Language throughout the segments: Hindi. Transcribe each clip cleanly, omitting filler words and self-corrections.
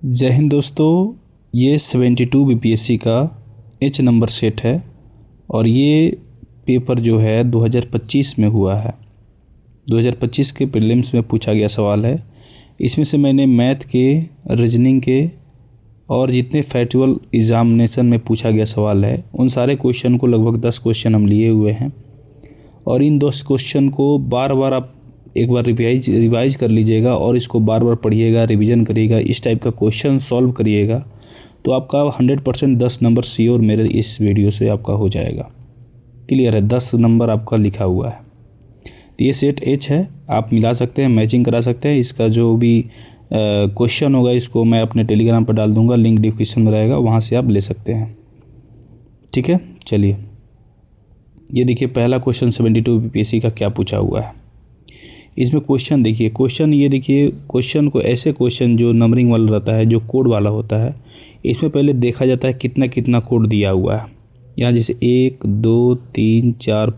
जय हिंद दोस्तों, ये 72 बीपीएससी का एच नंबर सेट है और ये पेपर जो है 2025 में हुआ है। 2025 के प्रीलिम्स में पूछा गया सवाल है। इसमें से मैंने मैथ के, रीजनिंग के और जितने फैक्चुअल एग्जामिनेशन में पूछा गया सवाल है उन सारे क्वेश्चन को, लगभग 10 क्वेश्चन हम लिए हुए हैं और इन 10 क्वेश्चन को बार बार आप एक बार रिवाइज कर लीजिएगा और इसको बार बार पढ़िएगा, रिवीजन करिएगा, इस टाइप का क्वेश्चन सॉल्व करिएगा तो आपका 100% 10 नंबर श्योर मेरे इस वीडियो से आपका हो जाएगा। क्लियर है? 10 नंबर आपका लिखा हुआ है। तो ये सेट एच है, आप मिला सकते हैं, मैचिंग करा सकते हैं। इसका जो भी क्वेश्चन होगा इसको मैं अपने टेलीग्राम पर डाल दूंगा, लिंक डिस्क्रिप्शन में रहेगा, वहाँ से आप ले सकते हैं। ठीक है, चलिए ये देखिए पहला क्वेश्चन 72 बीपीएससी का क्या पूछा हुआ है। इसमें क्वेश्चन देखिए, क्वेश्चन को ऐसे क्वेश्चन जो नंबरिंग वाला रहता है, जो कोड वाला होता है, इसमें पहले देखा जाता है कितना कितना कोड दिया हुआ है। यहाँ जैसे 1 2 3 4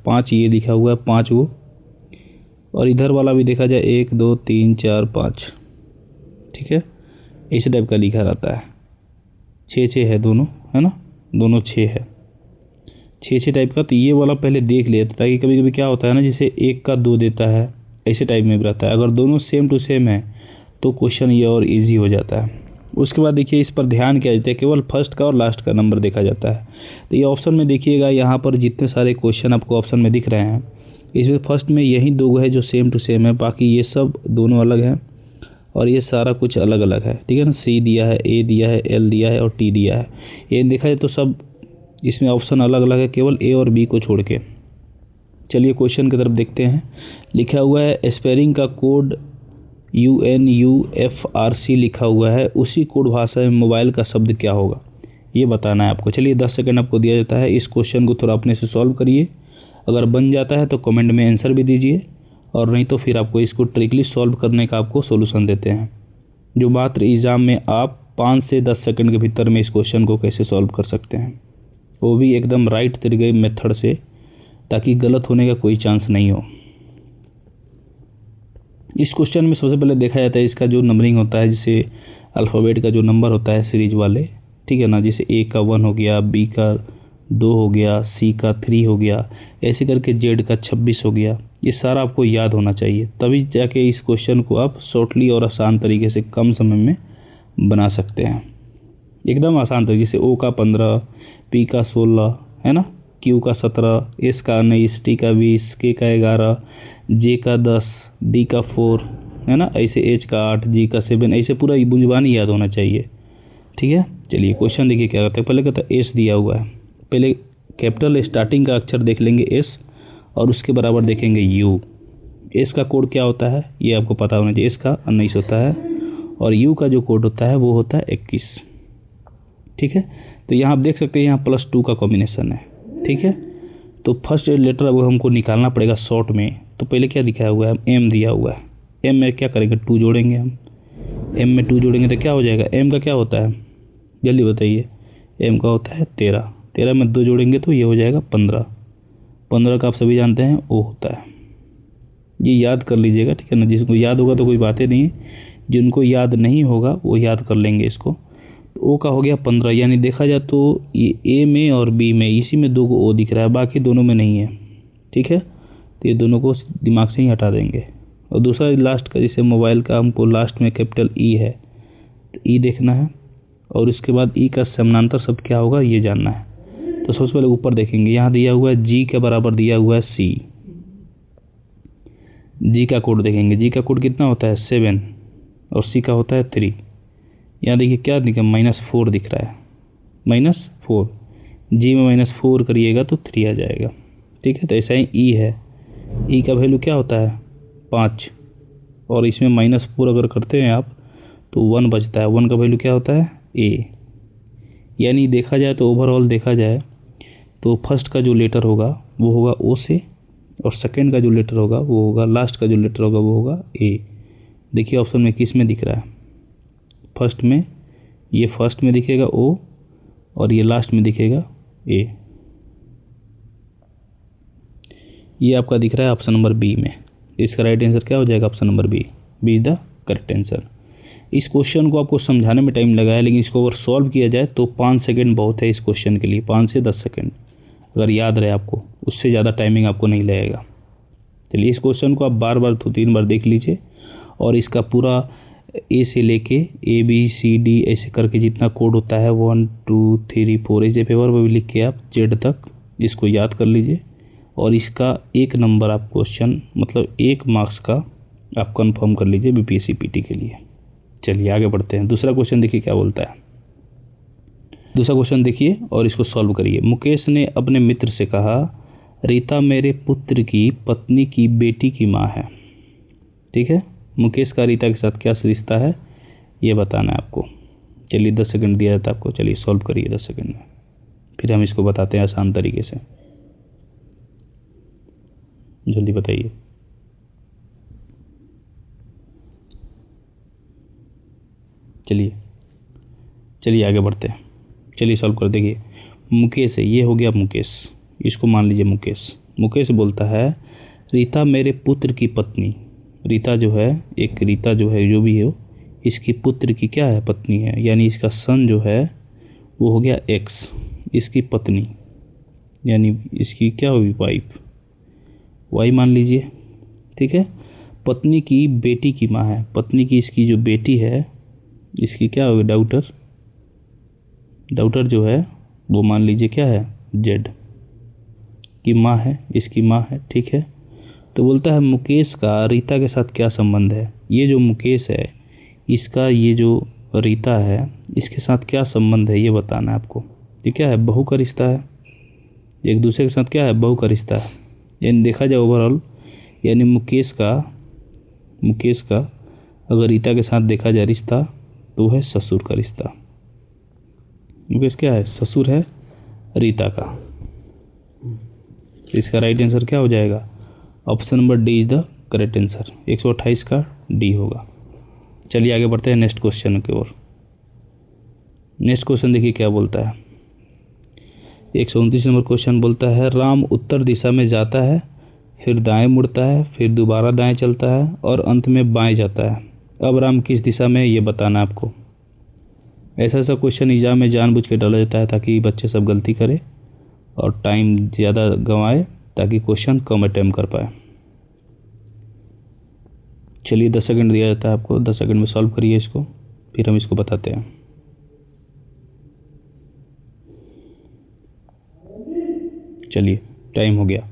5 ये लिखा हुआ है, 5 वो, और इधर वाला भी देखा जाए 1 2 3 4 5। ठीक है, इस टाइप का लिखा रहता है। 6 है दोनों, है ना, दोनों 6 है, 6 टाइप का। तो ये वाला पहले देख लिया ताकि कभी कभी क्या होता है ना, जैसे 1 का 2 देता है, ऐसे टाइप में भी रहता है। अगर दोनों सेम टू सेम है तो क्वेश्चन ये और इजी हो जाता है। उसके बाद देखिए इस पर ध्यान किया जाता है, केवल फर्स्ट का और लास्ट का नंबर देखा जाता है। तो ये ऑप्शन में देखिएगा, यहाँ पर जितने सारे क्वेश्चन आपको ऑप्शन में दिख रहे हैं, इसमें फर्स्ट में यही 2 है जो सेम टू सेम है, बाकी ये सब दोनों अलग हैं और ये सारा कुछ अलग अलग है। ठीक है ना, सी दिया है, ए दिया है, एल दिया है और टी दिया है। ये देखा जाए तो सब इसमें ऑप्शन अलग अलग है, केवल ए और बी को छोड़ के। चलिए क्वेश्चन की तरफ देखते हैं। लिखा हुआ है एस्पेरिंग का कोड UNUFRC लिखा हुआ है, उसी कोड भाषा में मोबाइल का शब्द क्या होगा ये बताना है आपको। चलिए 10 सेकंड आपको दिया जाता है, इस क्वेश्चन को थोड़ा अपने से सॉल्व करिए। अगर बन जाता है तो कमेंट में आंसर भी दीजिए, और नहीं तो फिर आपको इसको ट्रिकली सॉल्व करने का आपको सोल्यूशन देते हैं, जो मात्र एग्जाम में आप 5 से 10 सेकंड के भीतर में इस क्वेश्चन को कैसे सॉल्व कर सकते हैं, वो भी एकदम राइट तरीके मेथड से, ताकि गलत होने का कोई चांस नहीं हो। इस क्वेश्चन में सबसे पहले देखा जाता है इसका जो नंबरिंग होता है, जैसे अल्फ़ाबेट का जो नंबर होता है सीरीज वाले, ठीक है ना, जैसे ए का 1 हो गया, बी का 2 हो गया, सी का 3 हो गया, ऐसे करके जेड का 26 हो गया। ये सारा आपको याद होना चाहिए, तभी जाके इस क्वेश्चन को आप शॉर्टली और आसान तरीके से कम समय में बना सकते हैं। एकदम आसान तरीके से। ओ का 15, पी का 16, है ना, क्यू का 17, एस का 19, टी का 20, के का 11, जे का 10, डी का 4, है ना, ऐसे एच का 8, जी का 7, ऐसे पूरा बुंजबानी याद होना चाहिए। ठीक है, चलिए क्वेश्चन देखिए क्या करते हैं। पहले कहता है एस दिया हुआ है, पहले कैपिटल स्टार्टिंग का अक्षर देख लेंगे एस और उसके बराबर देखेंगे यू। एस का कोड क्या होता है ये आपको पता होना चाहिए, एस का 19 होता है और यू का जो कोड होता है वो होता है 21। ठीक है, तो यहाँ आप देख सकते हैं यहाँ +2 का कॉम्बिनेशन है। ठीक है, तो फर्स्ट लेटर अब हमको निकालना पड़ेगा शॉर्ट में। तो पहले क्या दिखाया हुआ है, एम दिया हुआ है, एम में क्या करेंगे, 2 जोड़ेंगे हम। एम में 2 जोड़ेंगे तो क्या हो जाएगा, एम का क्या होता है जल्दी बताइए, एम का होता है 13, 13 में 2 जोड़ेंगे तो ये हो जाएगा 15, 15 का आप सभी जानते हैं ओ होता है। ये याद कर लीजिएगा, ठीक है ना, जिसको याद होगा तो कोई बातें नहीं, जिनको याद नहीं होगा वो याद कर लेंगे इसको। ओ का हो गया 15, यानी देखा जाए तो ये ए में और बी में, इसी में 2 को ओ दिख रहा है, बाकी दोनों में नहीं है। ठीक है, तो ये दोनों को दिमाग से ही हटा देंगे। और दूसरा लास्ट का, जैसे मोबाइल का हमको लास्ट में कैपिटल ई है तो ई देखना है, और उसके बाद ई का समानांतर शब्द क्या होगा ये जानना है। तो सबसे पहले ऊपर देखेंगे, यहाँ दिया हुआ है जी के बराबर दिया हुआ है सी, जी का कोड देखेंगे, जी का कोड कितना होता है 7 और सी का होता है 3। यहाँ देखिए क्या दिखा, -4 दिख रहा है, -4, जी में -4 करिएगा तो 3 आ जाएगा। ठीक है, तो ऐसा ही ई है, ई का वैल्यू क्या होता है 5, और इसमें -4 अगर करते हैं आप तो 1 बचता है, 1 का वैल्यू क्या होता है ए। यानी देखा जाए तो ओवरऑल देखा जाए तो फर्स्ट का जो लेटर होगा वो होगा ओ से, और सेकंड का जो लेटर होगा वो होगा, लास्ट का जो लेटर होगा वो होगा ए। देखिए ऑप्शन में किस में दिख रहा है, फर्स्ट में, ये फर्स्ट में दिखेगा ओ और ये लास्ट में दिखेगा ए। ये आपका दिख रहा है ऑप्शन नंबर बी में। इसका राइट आंसर क्या हो जाएगा, option number B, B is the correct answer. इस क्वेश्चन को आपको समझाने में टाइम लगा है, लेकिन इसको अगर सॉल्व किया जाए तो 5 सेकंड बहुत है इस क्वेश्चन के लिए, 5 से 10 सेकंड अगर याद रहे आपको, उससे ज़्यादा टाइमिंग आपको नहीं लगेगा। चलिए इस क्वेश्चन को आप बार बार 2-3 बार देख लीजिए और इसका पूरा ए से लेके ABCD ऐसे करके जितना कोड होता है 1 2 3 4 ऐसे पेपर पर भी लिख के आप जेड तक इसको याद कर लीजिए और इसका 1 नंबर आप क्वेश्चन मतलब 1 मार्क्स का आप कंफर्म कर लीजिए BPSC PT के लिए। चलिए आगे बढ़ते हैं। दूसरा क्वेश्चन देखिए क्या बोलता है। दूसरा क्वेश्चन देखिए और इसको सॉल्व करिए। मुकेश ने अपने मित्र से कहा, रीता मेरे पुत्र की पत्नी की बेटी की माँ है। ठीक है, मुकेश का रीता के साथ क्या रिश्ता है ये बताना है आपको। चलिए 10 सेकंड दिया जाता है आपको, चलिए सॉल्व करिए 10 सेकंड में, फिर हम इसको बताते हैं आसान तरीके से। जल्दी बताइए। चलिए आगे बढ़ते हैं। चलिए सॉल्व कर देखिए। मुकेश है, ये हो गया मुकेश, इसको मान लीजिए मुकेश। मुकेश बोलता है रीता मेरे पुत्र की पत्नी, रीता जो है एक रीता जो है जो भी हो इसकी पुत्र की क्या है पत्नी है, यानी इसका सन जो है वो हो गया X, इसकी पत्नी यानी इसकी क्या होगी वाइफ, वाई मान लीजिए। ठीक है, पत्नी की बेटी की माँ है, पत्नी की इसकी जो बेटी है इसकी क्या होगी डॉटर, डॉटर जो है वो मान लीजिए क्या है जेड की माँ है, इसकी माँ है। ठीक है, तो बोलता है मुकेश का रीता के साथ क्या संबंध है। ये जो मुकेश है इसका ये जो रीता है इसके साथ क्या संबंध है ये बताना है आपको। ये क्या है बहू का रिश्ता है, एक दूसरे के साथ क्या है बहू का रिश्ता है। यानी देखा जाए ओवरऑल यानी मुकेश का अगर रीता के साथ देखा जाए रिश्ता तो है ससुर का रिश्ता। मुकेश क्या है ससुर है रीता का। इसका राइट आंसर क्या हो जाएगा, option number D is the correct answer, 128 का डी होगा। चलिए आगे बढ़ते हैं नेक्स्ट क्वेश्चन की ओर। नेक्स्ट क्वेश्चन देखिए क्या बोलता है। 129 नंबर क्वेश्चन बोलता है राम उत्तर दिशा में जाता है, फिर दाएं मुड़ता है, फिर दोबारा दाएं चलता है और अंत में बाएं जाता है। अब राम किस दिशा में ये बताना है आपको। ऐसा क्वेश्चन एग्जाम में जानबूझ के डाला जाता है ताकि बच्चे सब गलती करें और टाइम ज़्यादा गंवाए ताकि क्वेश्चन कम अटेम्प्ट कर पाए। चलिए 10 सेकंड दिया जाता है आपको, 10 सेकंड में सॉल्व करिए इसको, फिर हम इसको बताते हैं। चलिए टाइम हो गया।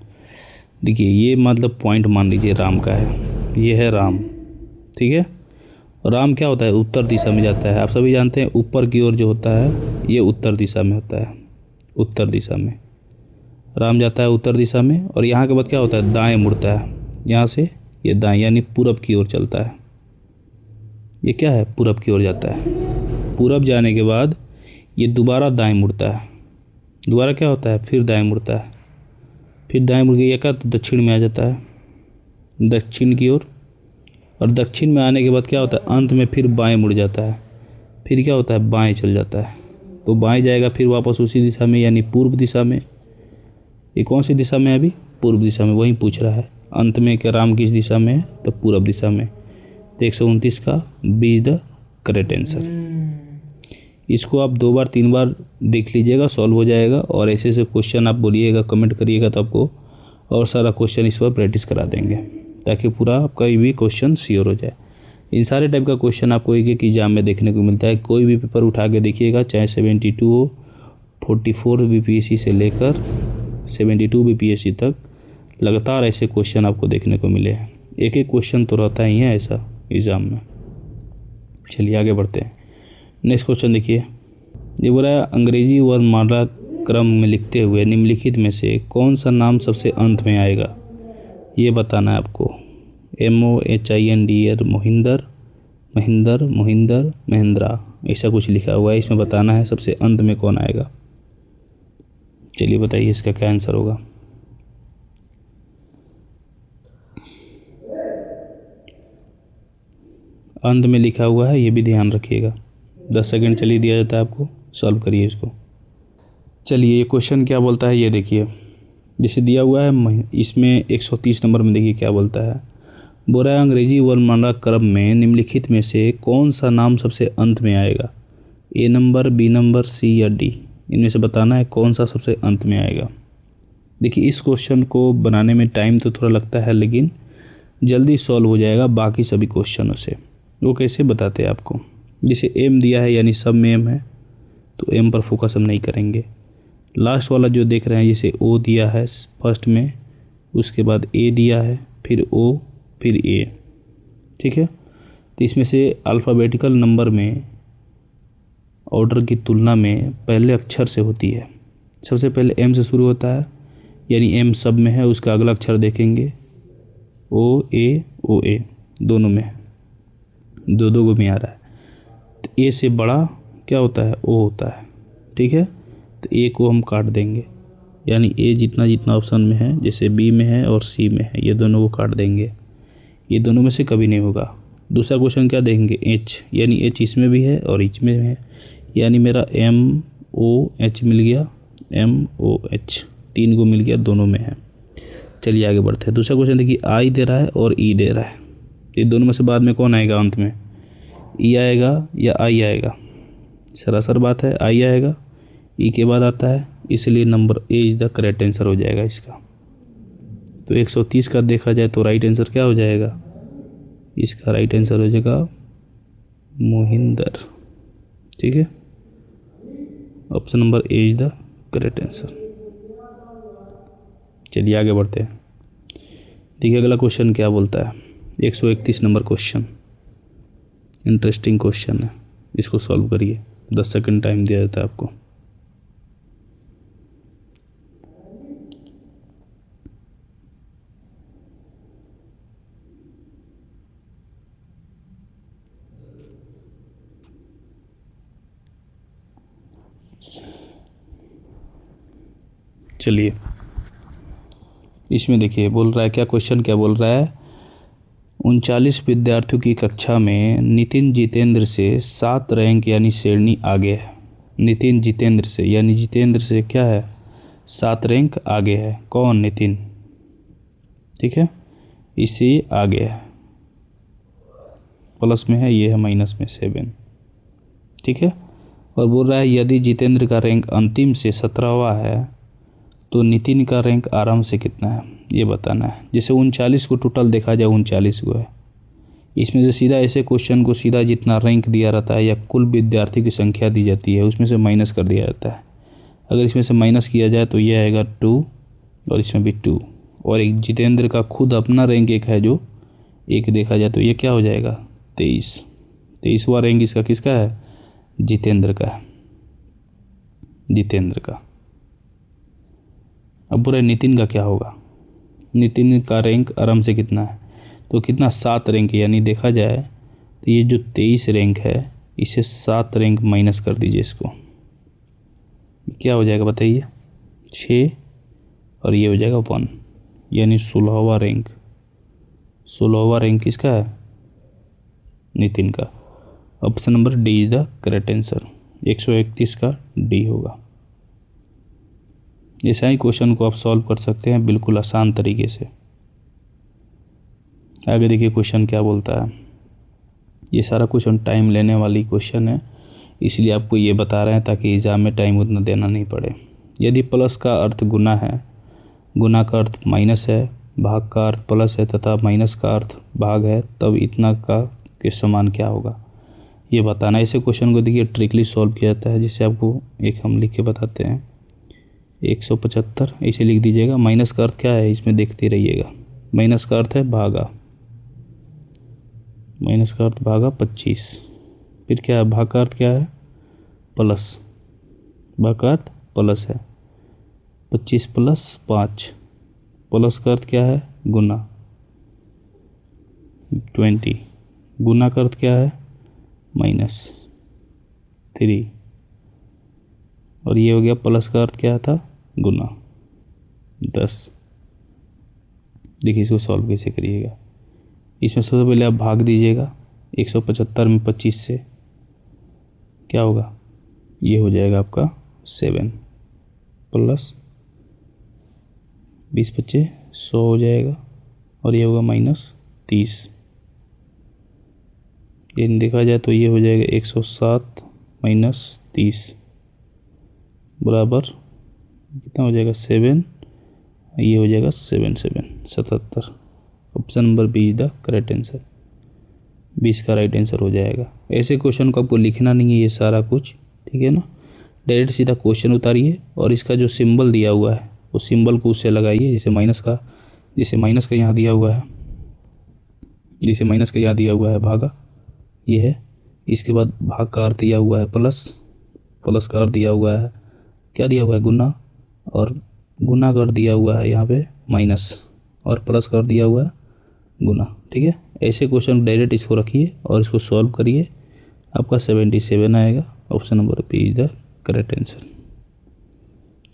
देखिए ये मतलब पॉइंट मान लीजिए राम का है, ये है राम। ठीक है, राम क्या होता है उत्तर दिशा में जाता है। आप सभी जानते हैं ऊपर की ओर जो होता है ये उत्तर दिशा में होता है, उत्तर दिशा में राम जाता है उत्तर दिशा में। और यहाँ के बाद क्या होता है दाएं मुड़ता है, यहाँ से ये दाएं यानी पूरब की ओर चलता है। ये क्या है पूरब की ओर जाता है, पूरब जाने के बाद ये दोबारा दाएं मुड़ता है, दोबारा क्या होता है फिर दाएं मुड़ता है, फिर दाएं मुड़ के ये क्या दक्षिण में आ जाता है दक्षिण की ओर। और दक्षिण में आने के बाद क्या होता है अंत में फिर बाएं मुड़ जाता है, फिर क्या होता है बाएं चल जाता है। तो बाएं जाएगा फिर वापस उसी दिशा में यानी पूर्व दिशा में। ये कौन सी दिशा में है अभी पूर्व दिशा में, वही पूछ रहा है। अंत में क्या राम किस दिशा में है तो पूर्व दिशा में। तो 129 का B is the correct answer. इसको आप 2 बार 3 बार देख लीजिएगा, सॉल्व हो जाएगा। और ऐसे ऐसे क्वेश्चन आप बोलिएगा कमेंट करिएगा तो आपको और सारा क्वेश्चन इस पर प्रैक्टिस करा देंगे ताकि पूरा आपका भी क्वेश्चन श्योर हो जाए। इन सारे टाइप का क्वेश्चन आपको एक एग्जाम में देखने को मिलता है। कोई भी पेपर उठा के देखिएगा, चाहे 72 हो, 44 BPSC से लेकर 72 BPSC तक लगातार ऐसे क्वेश्चन आपको देखने को मिले हैं। एक एक क्वेश्चन तो रहता ही है ऐसा एग्जाम में। चलिए आगे बढ़ते हैं। नेक्स्ट क्वेश्चन देखिए, ये बोला है अंग्रेजी वर्णमाला क्रम में लिखते हुए निम्नलिखित में से कौन सा नाम सबसे अंत में आएगा ये बताना है आपको। MOHINDER मोहिंदर, महेंद्र, मोहिंदर, महेंद्रा, ऐसा कुछ लिखा हुआ है। इसमें बताना है सबसे अंत में कौन आएगा। चलिए बताइए इसका क्या आंसर होगा। अंत में लिखा हुआ है, ये भी ध्यान रखिएगा। 10 सेकंड चलिए दिया जाता है आपको, सॉल्व करिए इसको। चलिए ये क्वेश्चन क्या बोलता है ये देखिए, जैसे दिया हुआ है इसमें 130 नंबर में देखिए क्या बोलता है। बोल रहा है अंग्रेजी वर्णमाला क्रम में निम्नलिखित में से कौन सा नाम सबसे अंत में आएगा, ए नंबर, बी नंबर, सी या डी। इनमें से बताना है कौन सा सबसे अंत में आएगा। देखिए इस क्वेश्चन को बनाने में टाइम तो थोड़ा लगता है, लेकिन जल्दी सॉल्व हो जाएगा बाकी सभी क्वेश्चनों से। वो कैसे बताते हैं आपको, जैसे एम दिया है यानी सब में एम है, तो एम पर फोकस हम नहीं करेंगे। लास्ट वाला जो देख रहे हैं, जैसे ओ दिया है फर्स्ट में, उसके बाद ए दिया है, फिर ओ, फिर ए, ठीक है। तो इसमें से अल्फ़ाबेटिकल नंबर में ऑर्डर की तुलना में पहले अक्षर से होती है। सबसे पहले एम से शुरू होता है, यानी एम सब में है, उसका अगला अक्षर देखेंगे ओ ए दोनों में है, दो दो गो में आ रहा है। तो ए से बड़ा क्या होता है, ओ होता है, ठीक है। तो ए को हम काट देंगे, यानी ए जितना जितना ऑप्शन में है, जैसे बी में है और सी में है, ये दोनों को काट देंगे, ये दोनों में से कभी नहीं होगा। दूसरा क्वेश्चन क्या देंगे, एच, यानी एच इसमें भी है और एच में है, यानी मेरा एम ओ एच मिल गया, एम ओ एच तीन को मिल गया, दोनों में है। चलिए आगे बढ़ते हैं। दूसरा क्वेश्चन देखिए, आई दे रहा है और ई दे रहा है, ये दोनों में से बाद में कौन आएगा अंत में, ई आएगा या आई आएगा। सरासर बात है आई आएगा, ई के बाद आता है, इसलिए number A is the correct answer हो जाएगा इसका। तो 130 का देखा जाए तो राइट आंसर क्या हो जाएगा, इसका राइट आंसर हो जाएगा मोहिंदर, ठीक है। Option number A is the correct answer. चलिए आगे बढ़ते हैं। देखिए अगला क्वेश्चन क्या बोलता है, 131 नंबर क्वेश्चन, इंटरेस्टिंग क्वेश्चन है, इसको सॉल्व करिए। 10 सेकंड टाइम दिया जाता है आपको। चलिए इसमें देखिए बोल रहा है, क्या क्वेश्चन क्या बोल रहा है, 39 विद्यार्थियों की कक्षा में नितिन जितेंद्र से 7 रैंक यानी श्रेणी आगे है। नितिन जितेंद्र से, यानी जितेंद्र से क्या है, 7 रैंक आगे है। कौन, नितिन, ठीक है, इससे आगे है, प्लस में है, ये है माइनस में 7, ठीक है। और बोल रहा है यदि जितेंद्र का रैंक अंतिम से 17वां है तो नितिन का रैंक आराम से कितना है, ये बताना है। जैसे 39 को टोटल देखा जाए, 39 को है, इसमें से सीधा ऐसे क्वेश्चन को सीधा जितना रैंक दिया रहता है या कुल विद्यार्थी की संख्या दी जाती है उसमें से माइनस कर दिया जाता है। अगर इसमें से माइनस किया जाए तो ये आएगा 2 और इसमें भी 2, और एक जितेंद्र का खुद अपना रैंक एक है जो एक देखा जाए तो ये क्या हो जाएगा 23वां रैंक इसका किसका है, जितेंद्र का, जितेंद्र का। अब पूरा नितिन का क्या होगा, नितिन का रैंक आराम से कितना है, तो कितना 7 रैंक, यानी देखा जाए तो ये जो 23 रैंक है इसे 7 रैंक माइनस कर दीजिए, इसको क्या हो जाएगा बताइए, 6, और ये हो जाएगा 1, यानी 16वां रैंक। 16वां रैंक किसका है, नितिन का। Option number D is the correct answer, 131 का डी होगा। ऐसा ही क्वेश्चन को आप सॉल्व कर सकते हैं बिल्कुल आसान तरीके से। आगे देखिए क्वेश्चन क्या बोलता है, ये सारा क्वेश्चन टाइम लेने वाली क्वेश्चन है, इसलिए आपको ये बता रहे हैं ताकि एग्जाम में टाइम उतना देना नहीं पड़े। यदि प्लस का अर्थ गुना है, गुना का अर्थ माइनस है, भाग का अर्थ प्लस है तथा माइनस का अर्थ भाग है, तब इतना का के समान क्या होगा, ये बताना। ऐसे क्वेश्चन को देखिए ट्रिकली सॉल्व किया जाता है, जिससे आपको एक हम लिख के बताते हैं, 175 ऐसे लिख दीजिएगा। माइनस का अर्थ क्या है, इसमें देखते रहिएगा, माइनस का अर्थ है भागा, माइनस का अर्थ भागा 25, फिर क्या है, भाग का अर्थ क्या है, प्लस, भाग का अर्थ प्लस है, 25 + 5, प्लस का अर्थ क्या है, गुना, 20, गुना का अर्थ क्या है, -3, और ये हो गया प्लस का अर्थ क्या था, गुना, 10। देखिए इसको सॉल्व कैसे करिएगा, इसमें सबसे पहले आप भाग दीजिएगा, 175 में 25 से क्या होगा, ये हो जाएगा आपका 7 प्लस 20 × 25 100 हो जाएगा, और ये होगा -3, 30। ये देखा जाए तो ये हो जाएगा 107 माइनस 30 बराबर कितना हो जाएगा 7। ये हो जाएगा 77। Option number B is the correct answer. 20 का राइट आंसर हो जाएगा। ऐसे क्वेश्चन को आपको लिखना नहीं है ये सारा कुछ, ठीक है ना। डायरेक्ट सीधा क्वेश्चन उतारिए और इसका जो सिंबल दिया हुआ है उस सिंबल को उससे लगाइए। जैसे माइनस का यहाँ दिया हुआ है, जैसे माइनस का यहाँ दिया हुआ है भागा, ये है। इसके बाद भाग का अर्थ दिया हुआ है प्लस, प्लस का अर्थ दिया हुआ है क्या दिया हुआ है गुना, और गुना का अर्थ दिया हुआ है यहाँ पे माइनस, और प्लस का अर्थ दिया हुआ है गुना, ठीक है। ऐसे क्वेश्चन डायरेक्ट इसको रखिए और इसको सॉल्व करिए, आपका 77 आएगा। Option number B is the correct answer.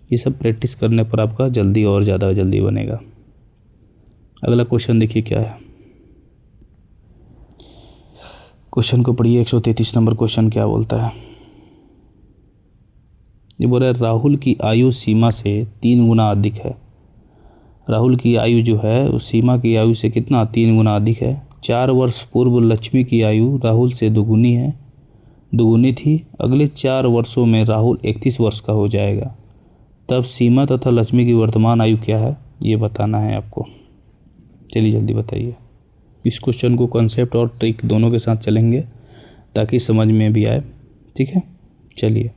ये सब प्रैक्टिस करने पर आपका जल्दी और ज़्यादा जल्दी बनेगा। अगला क्वेश्चन देखिए क्या है। क्वेश्चन को पढ़िए। 133 नंबर क्वेश्चन क्या बोलता है। ये बोल रहा है राहुल की आयु सीमा से 3 गुना अधिक है। राहुल की आयु जो है उस सीमा की आयु से कितना 3 गुना अधिक है। 4 वर्ष पूर्व लक्ष्मी की आयु राहुल से दुगुनी थी। अगले 4 वर्षों में राहुल 31 वर्ष का हो जाएगा। तब सीमा तथा लक्ष्मी की वर्तमान आयु क्या है ये बताना है आपको। चलिए जल्दी बताइए। इस क्वेश्चन को कॉन्सेप्ट और ट्रिक दोनों के साथ चलेंगे ताकि समझ में भी आए, ठीक है। चलिए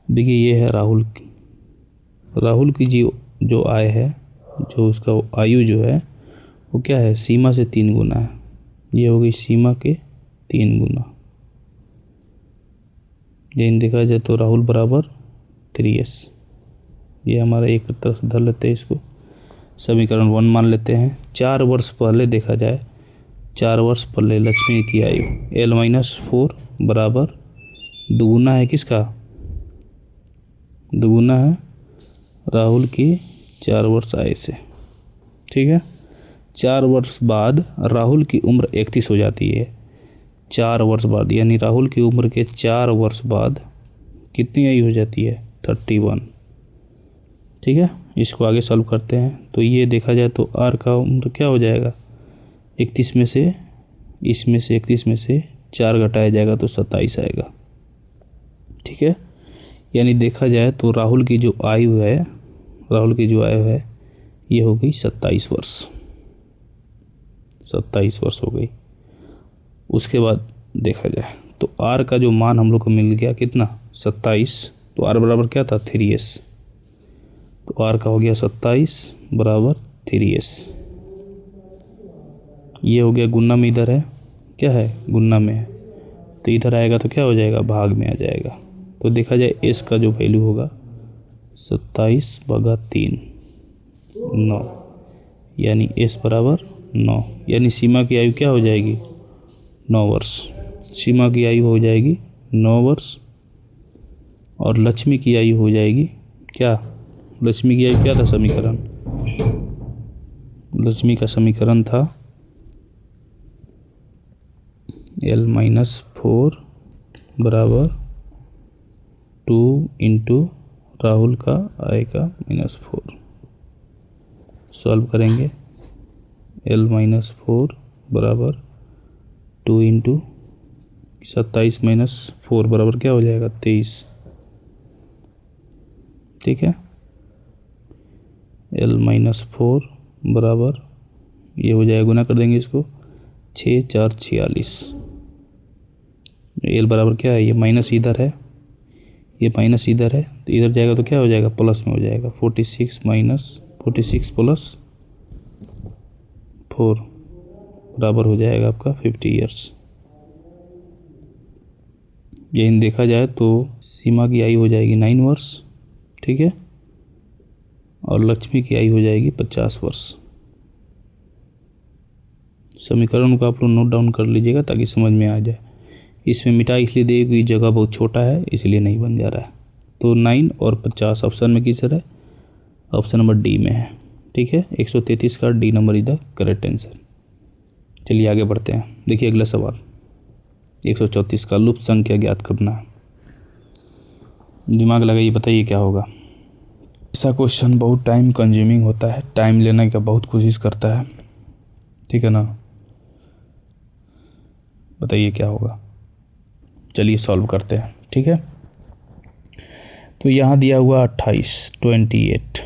देखिए, ये है राहुल की जो आय है, जो उसका आयु जो है वो क्या है सीमा से 3 गुना है। ये हो गई सीमा के 3 गुना। ये देखा जाए तो राहुल बराबर 3s। ये हमारा एक तरफ धर लेते हैं, इसको समीकरण 1 मान लेते हैं। 4 वर्ष पहले देखा जाए, 4 वर्ष पहले लक्ष्मी की आयु L-4 बराबर दुगुना है किसका, दुगुना है राहुल की 4 वर्ष आयु से, ठीक है। 4 वर्ष बाद राहुल की उम्र 31 हो जाती है। 4 वर्ष बाद यानी राहुल की उम्र के 4 वर्ष बाद कितनी आयु हो जाती है 31, ठीक है। इसको आगे सॉल्व करते हैं तो ये देखा जाए तो आर का उम्र क्या हो जाएगा 31 में से, इसमें से 31 में से 4 घटाया जाएगा तो 27 आएगा, ठीक है। यानी देखा जाए तो राहुल की जो आयु है ये हो गई 27 वर्ष, 27 वर्ष हो गई। उसके बाद देखा जाए तो आर का जो मान हम लोग को मिल गया कितना 27, तो आर बराबर क्या था 3s, तो आर का हो गया 27 बराबर 3s। ये हो गया गुना में, इधर है क्या है गुना में है, तो इधर आएगा तो क्या हो जाएगा भाग में आ जाएगा। तो देखा जाए एस का जो वैल्यू होगा 27/3 9, यानी एस बराबर 9, यानी सीमा की आयु क्या हो जाएगी 9 वर्ष। सीमा की आयु हो जाएगी 9 वर्ष और लक्ष्मी की आयु हो जाएगी क्या, लक्ष्मी की आयु क्या था समीकरण, लक्ष्मी का समीकरण था L-4 बराबर 2 इंटू राहुल का आय का -4। सॉल्व करेंगे L-4 बराबर 2 इंटू 27 - 4 बराबर क्या हो जाएगा 23, ठीक है। L-4 बराबर ये हो जाएगा, गुना कर देंगे इसको 6 4 46। L बराबर क्या है, ये माइनस इधर है, ये माइनस इधर है, तो इधर जाएगा तो क्या हो जाएगा प्लस में हो जाएगा 46 प्लस 4 बराबर हो जाएगा आपका 50 ईयर्स। यही देखा जाए तो सीमा की आयु हो जाएगी 9 वर्ष, ठीक है, और लक्ष्मी की आयु हो जाएगी 50 वर्ष। समीकरण को आप लोग नोट डाउन कर लीजिएगा ताकि समझ में आ जाए। इसमें मिटा इसलिए दिए कि जगह बहुत छोटा है इसलिए नहीं बन जा रहा है। तो 9 और 50 ऑप्शन में किस है, ऑप्शन नंबर डी में है, ठीक है। 133 का D number is the correct answer. चलिए आगे बढ़ते हैं। देखिए अगला सवाल 134 का लुप्त संख्या ज्ञात करना है। दिमाग लगाइए, बताइए क्या होगा। ऐसा क्वेश्चन बहुत टाइम कंज्यूमिंग होता है, टाइम लेने का बहुत कोशिश करता है, ठीक है ना। बताइए क्या होगा। चलिए सॉल्व करते हैं, ठीक है। तो यहाँ दिया हुआ 28, 28,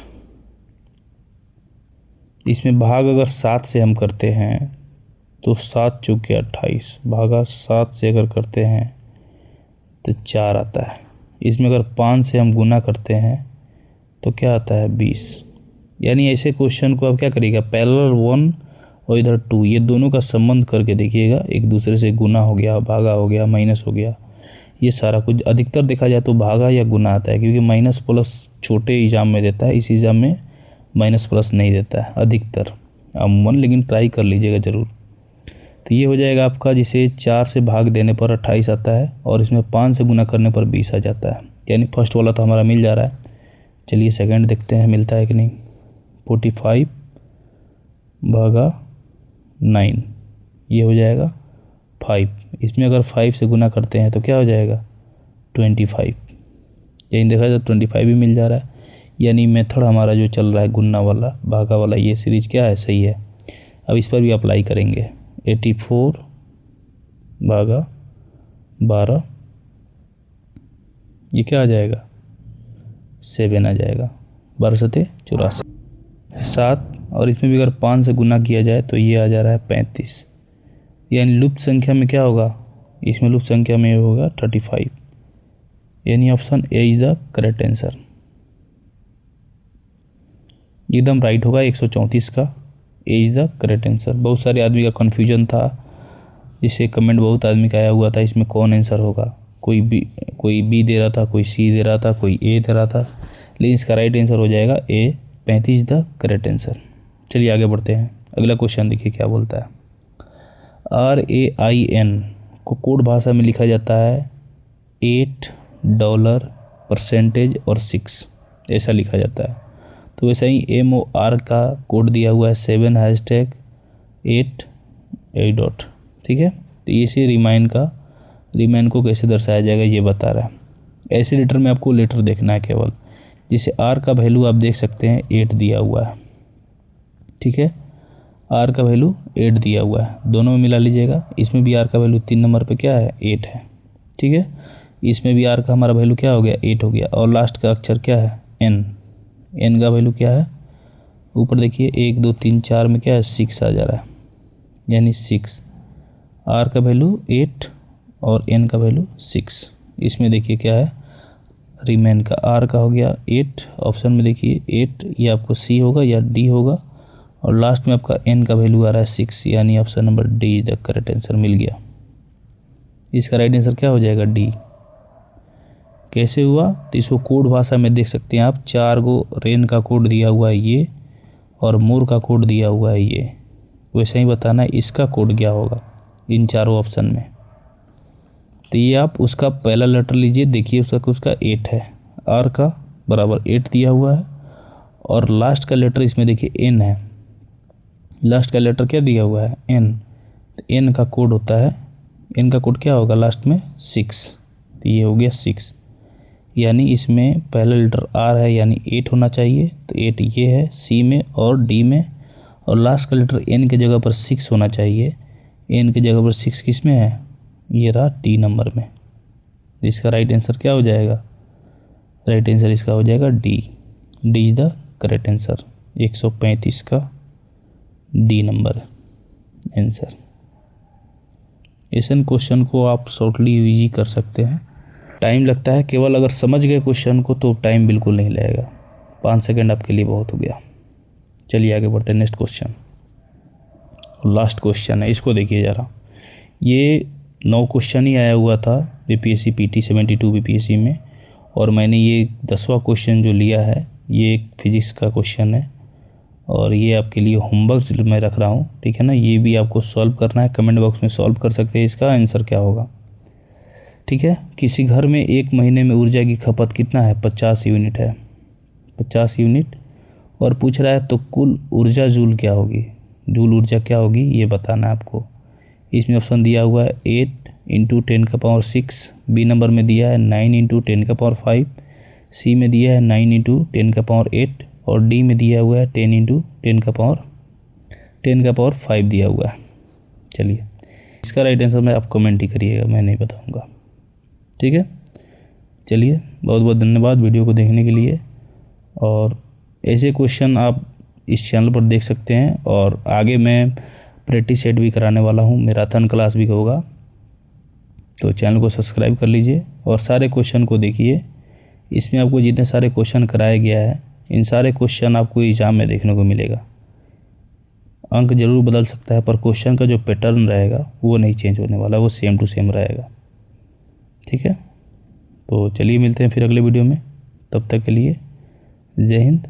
इसमें भाग अगर 7 से हम करते हैं तो 7 चौके 28 भागा 7 से अगर करते हैं तो 4 आता है। इसमें अगर 5 से हम गुना करते हैं तो क्या आता है 20। यानी ऐसे क्वेश्चन को आप क्या करिएगा, पैरेलल 1 और इधर 2 ये दोनों का संबंध करके देखिएगा, एक दूसरे से गुना हो गया, भागा हो गया, माइनस हो गया, ये सारा कुछ। अधिकतर देखा जाए तो भागा या गुना आता है, क्योंकि माइनस प्लस छोटे एग्जाम में देता है, इस एग्जाम में माइनस प्लस नहीं देता है अधिकतर अमूमन, लेकिन ट्राई कर लीजिएगा ज़रूर। तो ये हो जाएगा आपका, जिसे 4 से भाग देने पर 28 आता है और इसमें 5 से गुना करने पर 20 आ जाता है। यानी फर्स्ट वाला तो हमारा मिल जा रहा है। चलिए सेकंड देखते हैं मिलता है कि नहीं। 45 भागा 9 ये हो जाएगा 5। इसमें अगर 5 से गुना करते हैं तो क्या हो जाएगा 25। यही देखा जाए 25 भी मिल जा रहा है। यानी मेथड हमारा जो चल रहा है गुना वाला भागा वाला, ये सीरीज क्या है, सही है। अब इस पर भी अप्लाई करेंगे। 84 भागा 12 ये क्या आ जाएगा 7 आ जाएगा। 12 सते 84 7, और इसमें भी अगर 5 से गुना किया जाए तो ये आ जा रहा है 35। यानी लुप्त संख्या में क्या होगा, इसमें लुप्त संख्या में होगा 35। यानी option A is the correct answer, एकदम राइट होगा। 134 का ए इज द करेक्ट आंसर। बहुत सारे आदमी का कन्फ्यूजन था, जिससे कमेंट बहुत आदमी का आया हुआ था इसमें कौन आंसर होगा। कोई बी दे रहा था, कोई सी दे रहा था, कोई ए दे रहा था, लेकिन इसका राइट आंसर हो जाएगा ए, 35 द करेक्ट आंसर। चलिए आगे बढ़ते हैं। अगला क्वेश्चन देखिए क्या बोलता है। RAIN को कोड भाषा में लिखा जाता है $8, परसेंटेज और 6, ऐसा लिखा जाता है। तो वैसे ही MOR का कोड दिया हुआ है 7 #8 डॉट, ठीक है। तो इसे रिमाइन को कैसे दर्शाया जाएगा ये बता रहा है। ऐसे लेटर में आपको लेटर देखना है केवल, जिसे R का वैल्यू आप देख सकते हैं 8 दिया हुआ है, ठीक है। R का वैल्यू 8 दिया हुआ है, दोनों में मिला लीजिएगा। इसमें भी R का वैल्यू 3 नंबर पे क्या है 8 है, ठीक है। इसमें भी R का हमारा वैल्यू क्या हो गया 8 हो गया, और लास्ट का अक्षर क्या है N का वैल्यू क्या है, ऊपर देखिए 1 2 3 4 में क्या है 6 आ जा रहा है, यानी 6। R का वैल्यू 8 और N का वैल्यू 6। इसमें देखिए क्या है रिमेन का R का हो गया 8, ऑप्शन में देखिए 8, ये आपको C होगा या D होगा, और लास्ट में आपका N का वैल्यू आ रहा है 6, यानी option number D the correct answer मिल गया। इसका राइट आंसर क्या हो जाएगा D। कैसे हुआ, तो इसको कोड भाषा में देख सकते हैं आप। 4 गो रेन का कोड दिया हुआ है ये, और मोर का कोड दिया हुआ है ये, वैसे ही बताना है इसका कोड क्या होगा इन चारों ऑप्शन में। तो ये आप उसका पहला लेटर लीजिए, देखिए उसका 8 है, R का बराबर 8 दिया हुआ है, और लास्ट का लेटर इसमें देखिए N है, लास्ट का लेटर क्या दिया हुआ है N। तो N का कोड होता है, N का कोड क्या होगा लास्ट में 6, तो ये हो गया 6। यानी इसमें पहला लेटर R है, यानी 8 होना चाहिए, तो 8 ये है C में और D में, और लास्ट का लेटर N की जगह पर 6 होना चाहिए। N की जगह पर 6 किस में है, ये रहा D नंबर में। इसका राइट आंसर क्या हो जाएगा, राइट आंसर इसका हो जाएगा D is the correct answer. 135 का D नंबर आंसर। ऐसे क्वेश्चन को आप शॉर्टली यूज कर सकते हैं। टाइम लगता है केवल, अगर समझ गए क्वेश्चन को तो टाइम बिल्कुल नहीं लगेगा, 5 सेकंड आपके लिए बहुत हो गया। चलिए आगे बढ़ते हैं। नेक्स्ट क्वेश्चन, लास्ट क्वेश्चन है, इसको देखिए जरा। ये 9 क्वेश्चन ही आया हुआ था बीपीएससी PT 72 बीपीएससी में, और मैंने ये 10वां क्वेश्चन जो लिया है ये एक फिजिक्स का क्वेश्चन है, और ये आपके लिए होमवर्क मैं रख रहा हूँ, ठीक है ना। ये भी आपको सॉल्व करना है, कमेंट बॉक्स में सॉल्व कर सकते हैं इसका आंसर क्या होगा, ठीक है। किसी घर में एक महीने में ऊर्जा की खपत कितना है, 50 यूनिट है, 50 यूनिट, और पूछ रहा है तो कुल ऊर्जा जूल क्या होगी, जूल ऊर्जा क्या होगी ये बताना है आपको। इसमें ऑप्शन दिया हुआ है 8 × 10⁶, बी नंबर में दिया है 9 × 10⁵, सी में दिया है 9 × 10⁸, और डी में दिया हुआ है 10 × 10⁵ दिया हुआ है। चलिए इसका राइट आंसर मैं आप कमेंट ही करिएगा, मैं नहीं बताऊंगा। ठीक है, चलिए बहुत बहुत धन्यवाद वीडियो को देखने के लिए। और ऐसे क्वेश्चन आप इस चैनल पर देख सकते हैं। और आगे मैं प्रैक्टिस सेट भी कराने वाला हूँ, मैराथन क्लास भी होगा, तो चैनल को सब्सक्राइब कर लीजिए और सारे क्वेश्चन को देखिए। इसमें आपको जितने सारे क्वेश्चन कराया गया है, इन सारे क्वेश्चन आपको एग्जाम में देखने को मिलेगा। अंक जरूर बदल सकता है, पर क्वेश्चन का जो पैटर्न रहेगा वो नहीं चेंज होने वाला, वो सेम टू सेम रहेगा। ठीक है, तो चलिए मिलते हैं फिर अगले वीडियो में। तब तक के लिए जय हिंद,